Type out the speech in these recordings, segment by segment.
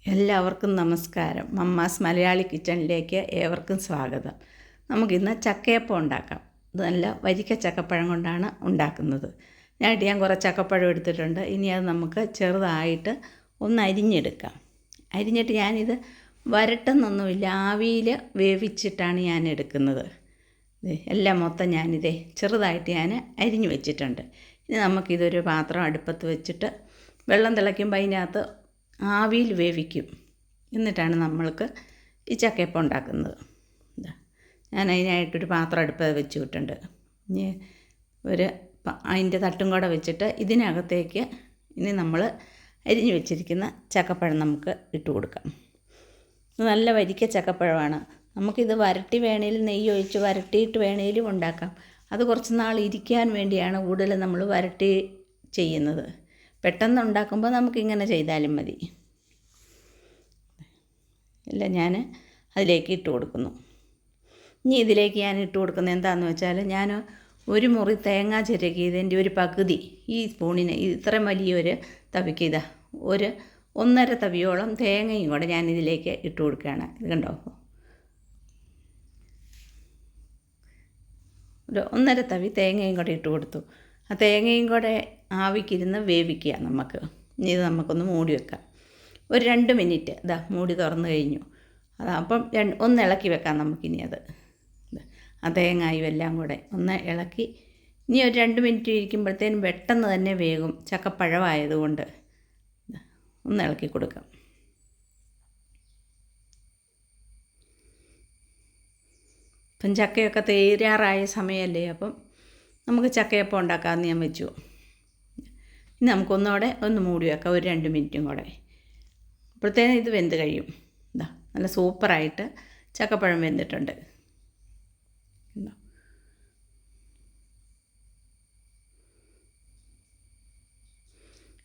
എല്ലാവർക്കും നമസ്കാരം. മമ്മാസ് മലയാളി കിച്ചണിലേക്ക് ഏവർക്കും സ്വാഗതം. നമുക്കിന്ന് ചക്കയപ്പം ഉണ്ടാക്കാം. ഇത് നല്ല വരിക്ക ചക്കപ്പഴം കൊണ്ടാണ് ഉണ്ടാക്കുന്നത്. ഞാൻ കുറച്ച് ചക്കപ്പഴം എടുത്തിട്ടുണ്ട്. ഇനി അത് നമുക്ക് ചെറുതായിട്ട് ഒന്ന് അരിഞ്ഞെടുക്കാം. അരിഞ്ഞിട്ട് ഞാനിത് വരട്ടുന്നൊന്നുമില്ല, ആവിയിൽ വേവിച്ചിട്ടാണ് ഞാൻ എടുക്കുന്നത്. എല്ലാം മൊത്തം ഞാനിതേ ചെറുതായിട്ട് ഞാൻ അരിഞ്ഞു വെച്ചിട്ടുണ്ട്. ഇനി നമുക്കിതൊരു പാത്രം അടുപ്പത്ത് വെച്ചിട്ട് വെള്ളം തിളയ്ക്കുമ്പോൾ അതിനകത്ത് ആവിയിൽ വേവിക്കും. എന്നിട്ടാണ് നമ്മൾക്ക് ഈ ചക്കയപ്പം ഉണ്ടാക്കുന്നത്. ഞാൻ അതിനായിട്ടൊരു പാത്രം അടുപ്പത്ത് വെച്ച് വിട്ടിട്ടുണ്ട്. ഇനി അതിൻ്റെ തട്ടും കൂടെ വെച്ചിട്ട് ഇതിനകത്തേക്ക് ഇനി നമ്മൾ അരിഞ്ഞു വെച്ചിരിക്കുന്ന ചക്കപ്പഴം നമുക്ക് ഇട്ട് കൊടുക്കാം. ഇത് നല്ല വരിക്ക ചക്കപ്പഴമാണ്. നമുക്കിത് വരട്ടി വേണേലും നെയ്യ് ഒഴിച്ച് വരട്ടിയിട്ട് വേണേലും ഉണ്ടാക്കാം. അത് കുറച്ച് നാൾ ഇരിക്കാൻ വേണ്ടിയാണ് കൂടുതൽ നമ്മൾ വരട്ടി ചെയ്യുന്നത്. പെട്ടെന്ന് ഉണ്ടാക്കുമ്പോൾ നമുക്കിങ്ങനെ ചെയ്താലും മതി. എല്ലാം ഞാൻ അതിലേക്ക് ഇട്ട് കൊടുക്കുന്നു. ഇനി ഇതിലേക്ക് ഞാൻ ഇട്ട് കൊടുക്കുന്നത് എന്താണെന്ന് വെച്ചാൽ, ഞാൻ ഒരു മുറി തേങ്ങ ചിരകിയതിൻ്റെ ഒരു പകുതി ഈ സ്പൂണിന് ഇത്രയും വലിയൊരു തവിക്ക് ഇതാ ഒരു 1.5 തവിയോളം തേങ്ങയും കൂടെ ഞാൻ ഇതിലേക്ക് ഇട്ട് കൊടുക്കുകയാണ്. ഇത് കണ്ടോ, ഒരു 1.5 തവി തേങ്ങയും കൂടെ ഇട്ട് കൊടുത്തു. ആ തേങ്ങയും കൂടെ ആവിക്കിരുന്ന് വേവിക്കുക നമുക്ക്. ഇനി ഇത് നമുക്കൊന്ന് മൂടി വെക്കാം. ഒരു 2 മിനിറ്റ് ഇതാ മൂടി തുറന്നു കഴിഞ്ഞു. അപ്പം ഒന്ന് ഇളക്കി വെക്കാം നമുക്കിനി. ആ തേങ്ങായും എല്ലാം കൂടെ ഒന്ന് ഇളക്കി ഇനി ഒരു 2 മിനിറ്റ് ഇരിക്കുമ്പോഴത്തേനും പെട്ടെന്ന് തന്നെ വേകും. ചക്കപ്പഴമായതുകൊണ്ട് ഒന്ന് ഇളക്കി കൊടുക്കാം. ഇപ്പം ചക്കയൊക്കെ തീരാറായ സമയമല്ലേ, അപ്പം നമുക്ക് ചക്കയപ്പം ഉണ്ടാക്കാമെന്ന് ഞാൻ വെച്ചു. ഇനി നമുക്കൊന്നുകൂടെ ഒന്ന് മൂടി വെക്കാം, ഒരു 2 മിനിറ്റും കൂടെ. അപ്പോഴത്തേനും ഇത് വെന്ത് കഴിയും. ഇതാ നല്ല സൂപ്പറായിട്ട് ചക്കപ്പഴം വെന്തിട്ടുണ്ട്.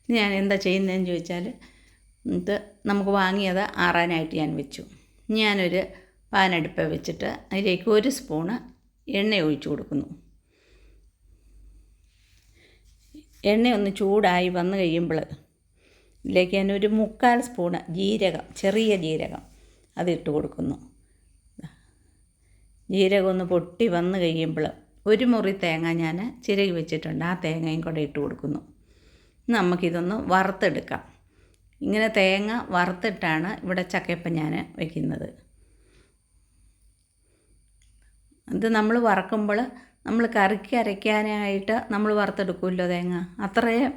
ഇനി ഞാൻ എന്താ ചെയ്യുന്നതെന്ന് ചോദിച്ചാൽ, ഇത് നമുക്ക് വാങ്ങിയത് ആറാനായിട്ട് ഞാൻ വെച്ചു. ഞാനൊരു പാനടുപ്പ് വെച്ചിട്ട് അതിലേക്ക് 1 സ്പൂണ് എണ്ണ ഒഴിച്ചു കൊടുക്കുന്നു. എണ്ണ ഒന്ന് ചൂടായി വന്നു കഴിയുമ്പോൾ ഇതിലേക്ക് ഞാനൊരു 3/4 സ്പൂണ് ജീരകം, ചെറിയ ജീരകം അതിട്ട് കൊടുക്കുന്നു. ജീരകം ഒന്ന് പൊട്ടി വന്നു കഴിയുമ്പോൾ ഒരു മുറി തേങ്ങ ഞാൻ ചിരകി വെച്ചിട്ടുണ്ട്, ആ തേങ്ങയും കൂടെ ഇട്ട് കൊടുക്കുന്നു. നമുക്കിതൊന്ന് വറുത്തെടുക്കാം. ഇങ്ങനെ തേങ്ങ വറുത്തിട്ടാണ് ഇവിടെ ചക്കയപ്പം ഞാൻ വയ്ക്കുന്നത്. ഇത് നമ്മൾ വറക്കുമ്പോൾ നമ്മൾ കറിക്ക് അരയ്ക്കാനായിട്ട് നമ്മൾ വറുത്തെടുക്കുമല്ലോ തേങ്ങ, അത്രയും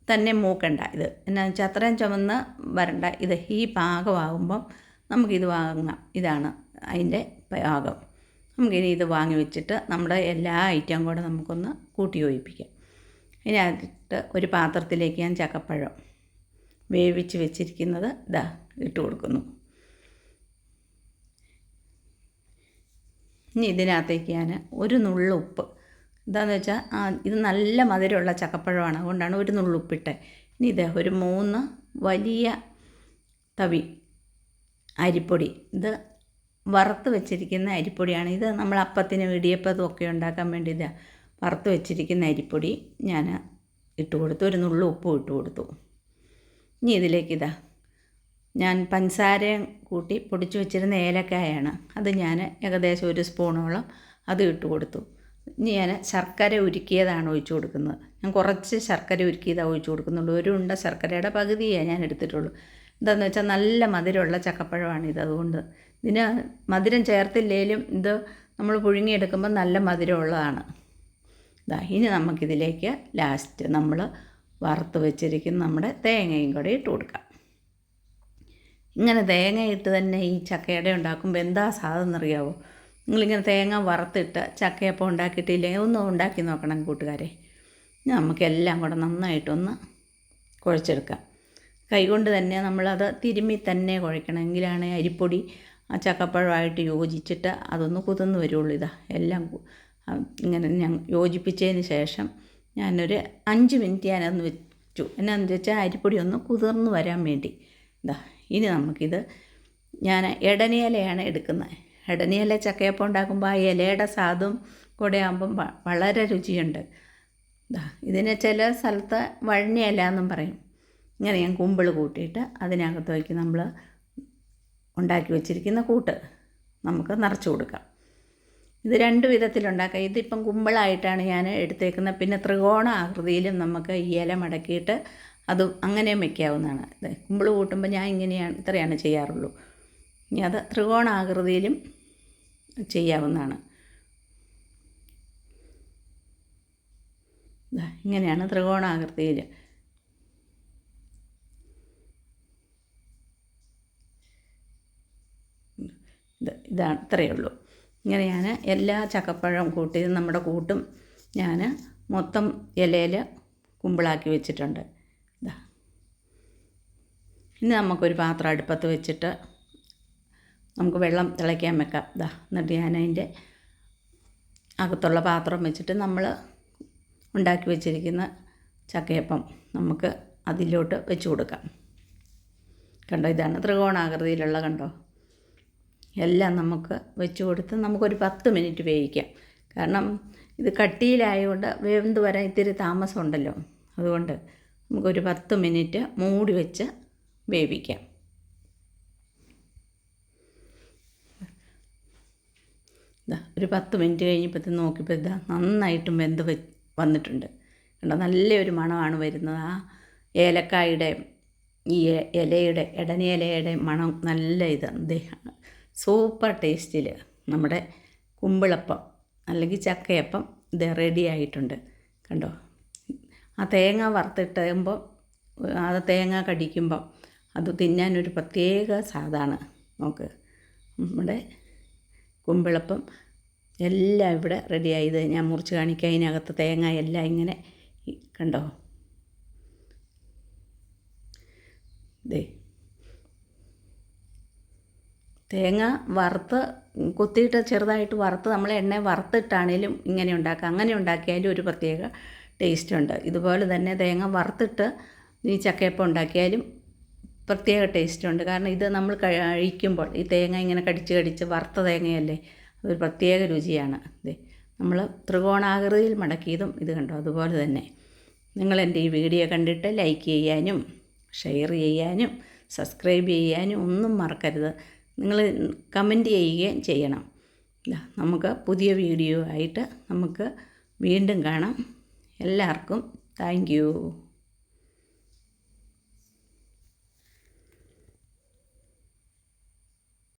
തന്നെ മൂക്കണ്ട. ഇത് എന്നാന്ന് വെച്ചാൽ അത്രയും ചുമന്ന് വരണ്ട. ഇത് ഈ പാകമാകുമ്പം നമുക്കിത് വാങ്ങാം. ഇതാണ് അതിൻ്റെ പാകം. നമുക്കിനി ഇത് വാങ്ങി വെച്ചിട്ട് നമ്മുടെ എല്ലാ ഐറ്റം കൂടെ നമുക്കൊന്ന് കൂട്ടി യോജിപ്പിക്കാം. ഇതിനകത്തിട്ട് ഒരു പാത്രത്തിലേക്ക് ഞാൻ ചക്കപ്പഴം വേവിച്ച് വെച്ചിരിക്കുന്നത് ഇതാ ഇട്ട് കൊടുക്കുന്നു. ഇനി ഇതിനകത്തേക്ക് ഞാൻ ഒരു നുള്ളു ഉപ്പ്, എന്താണെന്ന് വെച്ചാൽ ഇത് നല്ല മധുരമുള്ള ചക്കപ്പഴമാണ്, അതുകൊണ്ടാണ് ഒരു നുള്ളുപ്പിട്ട്. ഇനി ഇത് ഒരു 3 വലിയ തവി അരിപ്പൊടി, ഇത് വറുത്ത് വെച്ചിരിക്കുന്ന അരിപ്പൊടിയാണ്. ഇത് നമ്മൾ അപ്പത്തിനും ഇടിയപ്പത്തും ഒക്കെ ഉണ്ടാക്കാൻ വേണ്ടി ഇത് വറുത്ത് വെച്ചിരിക്കുന്ന അരിപ്പൊടി ഞാൻ ഇട്ട് കൊടുത്തു. ഒരു നുള്ളു ഉപ്പും ഇട്ട് കൊടുത്തു. ഇനി ഇതിലേക്ക് ഞാൻ പഞ്ചസാരയും കൂട്ടി പൊടിച്ച് വെച്ചിരുന്ന ഏലക്കായാണ്, അത് ഞാൻ ഏകദേശം 1 സ്പൂണോളം അത് ഇട്ട് കൊടുത്തു. ഇനി ഞാൻ ശർക്കര ഉരുക്കിയതാണ് ഒഴിച്ചു കൊടുക്കുന്നത്. ഞാൻ കുറച്ച് ശർക്കര ഉരുക്കിയതാണ് ഒഴിച്ചു കൊടുക്കുന്നുള്ളൂ. ഒരു ഉണ്ട ശർക്കരയുടെ പകുതിയേ ഞാൻ എടുത്തിട്ടുള്ളൂ. എന്താണെന്ന് വെച്ചാൽ നല്ല മധുരമുള്ള ചക്കപ്പഴമാണിത്, അതുകൊണ്ട് ഇതിന് മധുരം ചേർത്തില്ലെങ്കിലും ഇത് നമ്മൾ പുഴുങ്ങിയെടുക്കുമ്പോൾ നല്ല മധുരമുള്ളതാണ്. ഇനി നമുക്കിതിലേക്ക് ലാസ്റ്റ് നമ്മൾ വറുത്ത് വെച്ചിരിക്കുന്ന നമ്മുടെ തേങ്ങയും കൂടെ ഇട്ട് കൊടുക്കാം. ഇങ്ങനെ തേങ്ങ ഇട്ട് തന്നെ ഈ ചക്കയട ഉണ്ടാക്കുമ്പോൾ എന്താ സാധനം എന്നറിയാവോ? നിങ്ങളിങ്ങനെ തേങ്ങ വറുത്തിട്ട് ചക്കയപ്പം ഉണ്ടാക്കിയിട്ടില്ലെങ്കിൽ ഒന്ന് ഉണ്ടാക്കി നോക്കണം കൂട്ടുകാരെ. നമുക്കെല്ലാം കൂടെ നന്നായിട്ടൊന്ന് കുഴച്ചെടുക്കാം. കൈകൊണ്ട് തന്നെ നമ്മളത് തിരുമ്മി തന്നെ കുഴക്കണം, എങ്കിലാണ് അരിപ്പൊടി ആ ചക്കപ്പഴമായിട്ട് യോജിച്ചിട്ട് അതൊന്ന് കുതിർന്ന് വരുള്ളൂ. എല്ലാം ഇങ്ങനെ ഞാൻ യോജിപ്പിച്ചതിന് ശേഷം ഞാനൊരു 5 മിനിറ്റ് ഞാനൊന്ന് വെച്ചു. എന്നാന്ന് വെച്ചാൽ അരിപ്പൊടി ഒന്ന് കുതിർന്ന് വരാൻ വേണ്ടി. ഇനി നമുക്കിത് ഞാൻ ഇടനിയിലയാണ് എടുക്കുന്നത്. ഇടനിയില ചക്കയപ്പം ഉണ്ടാക്കുമ്പോൾ ആ ഇലയുടെ സ്വാദും കൂടെ ആകുമ്പം വളരെ രുചിയുണ്ട്. ഇതിന് ചില സ്ഥലത്ത് വഴഞ്ഞ ഇല എന്നും പറയും. ഇങ്ങനെ ഞാൻ കുമ്പിൾ കൂട്ടിയിട്ട് അതിനകത്തേക്ക് നമ്മൾ ഉണ്ടാക്കി വെച്ചിരിക്കുന്ന കൂട്ട് നമുക്ക് നിറച്ച് കൊടുക്കാം. ഇത് 2 വിധത്തിലുണ്ടാക്കാം. ഇതിപ്പം കുമ്പിളായിട്ടാണ് ഞാൻ എടുത്തേക്കുന്നത്. പിന്നെ ത്രികോണ ആകൃതിയിലും നമുക്ക് ഈ ഇല മടക്കിയിട്ട് അത് അങ്ങനെയും വയ്ക്കാവുന്നതാണ്. ഇത് കുമ്പിൾ കൂട്ടുമ്പോൾ ഞാൻ ഇത്രയാണ് ചെയ്യാറുള്ളൂ. ഇനി അത് ത്രികോണ ആകൃതിയിലും ചെയ്യാവുന്നതാണ്. ഇങ്ങനെയാണ് ത്രികോണാകൃതിയിൽ. ഇതാണ്, ഇത്രയേ ഉള്ളൂ. ഇങ്ങനെ ഞാൻ എല്ലാ ചക്കപ്പഴം കൂട്ടി നമ്മുടെ കൂട്ടും ഞാൻ മൊത്തം ഇലയിൽ കുമ്പിളാക്കി വെച്ചിട്ടുണ്ട്. ഇനി നമുക്കൊരു പാത്രം അടുപ്പത്ത് വെച്ചിട്ട് നമുക്ക് വെള്ളം തിളയ്ക്കാൻ വെക്കാം. എന്നിട്ട് ഞാൻ അതിൻ്റെ അകത്തുള്ള പാത്രം വെച്ചിട്ട് നമ്മൾ ഉണ്ടാക്കി വെച്ചിരിക്കുന്ന ചക്കയപ്പം നമുക്ക് അതിലോട്ട് വെച്ച് കൊടുക്കാം. കണ്ടോ, ഇതാണ് ത്രികോണാകൃതിയിലുള്ള, കണ്ടോ. എല്ലാം നമുക്ക് വെച്ച് കൊടുത്ത് നമുക്കൊരു 10 മിനിറ്റ് വേവിക്കാം. കാരണം ഇത് കട്ടിയിലായതുകൊണ്ട് വെന്ത് വരാൻ ഇത്തിരി താമസമുണ്ടല്ലോ. അതുകൊണ്ട് നമുക്കൊരു 10 മിനിറ്റ് മൂടി വെച്ച് വേവിക്കാം. ഒരു 10 മിനിറ്റ് കഴിഞ്ഞപ്പോൾ നോക്കിയപ്പോൾ നന്നായിട്ടും വെന്ത് വന്നിട്ടുണ്ട്. കണ്ടോ, നല്ലൊരു മണമാണ് വരുന്നത്. ആ ഏലക്കായുടെ ഈ ഇലയുടെ ഇടനിലയുടെ മണം നല്ല ഇതാണ്. സൂപ്പർ ടേസ്റ്റിൽ നമ്മുടെ കുമ്പിളപ്പം അല്ലെങ്കിൽ ചക്കയപ്പം ഇത് റെഡി ആയിട്ടുണ്ട്. കണ്ടോ, ആ തേങ്ങ വറുത്തിട്ടുമ്പോൾ ആ തേങ്ങ കടിക്കുമ്പോൾ അത് തിന്നാനൊരു പ്രത്യേക സ്വാദാണ്. നോക്ക്, നമ്മുടെ കുമ്പിളപ്പം എല്ലാം ഇവിടെ റെഡിയായത് ഞാൻ മുറിച്ച് കാണിക്കാം. അതിനകത്ത് തേങ്ങ എല്ലാം ഇങ്ങനെ കണ്ടോ. തേങ്ങ വറുത്ത് കൊത്തിയിട്ട് ചെറുതായിട്ട് വറുത്ത് നമ്മൾ എണ്ണ വറുത്തിട്ടാണേലും ഇങ്ങനെ ഉണ്ടാക്കുക. അങ്ങനെ ഉണ്ടാക്കിയാലും ഒരു പ്രത്യേക ടേസ്റ്റുണ്ട്. ഇതുപോലെ തന്നെ തേങ്ങ വറുത്തിട്ട് ഈ ചക്കയപ്പം ഉണ്ടാക്കിയാലും പ്രത്യേക ടേസ്റ്റുണ്ട്. കാരണം ഇത് നമ്മൾ കഴിക്കുമ്പോൾ ഈ തേങ്ങ ഇങ്ങനെ കടിച്ച് വറുത്ത തേങ്ങയല്ലേ, അതൊരു പ്രത്യേക രുചിയാണ്. നമ്മൾ ത്രികോണാകൃതിയിൽ മടക്കിയതും ഇത് കണ്ടോ. അതുപോലെ തന്നെ നിങ്ങളെൻ്റെ ഈ വീഡിയോ കണ്ടിട്ട് ലൈക്ക് ചെയ്യാനും ഷെയർ ചെയ്യാനും സബ്സ്ക്രൈബ് ചെയ്യാനും ഒന്നും മറക്കരുത്. നിങ്ങൾ കമൻറ്റ് ചെയ്യുകയും ചെയ്യണം. നമുക്ക് പുതിയ വീഡിയോ ആയിട്ട് നമുക്ക് വീണ്ടും കാണാം. എല്ലാവർക്കും താങ്ക് യു.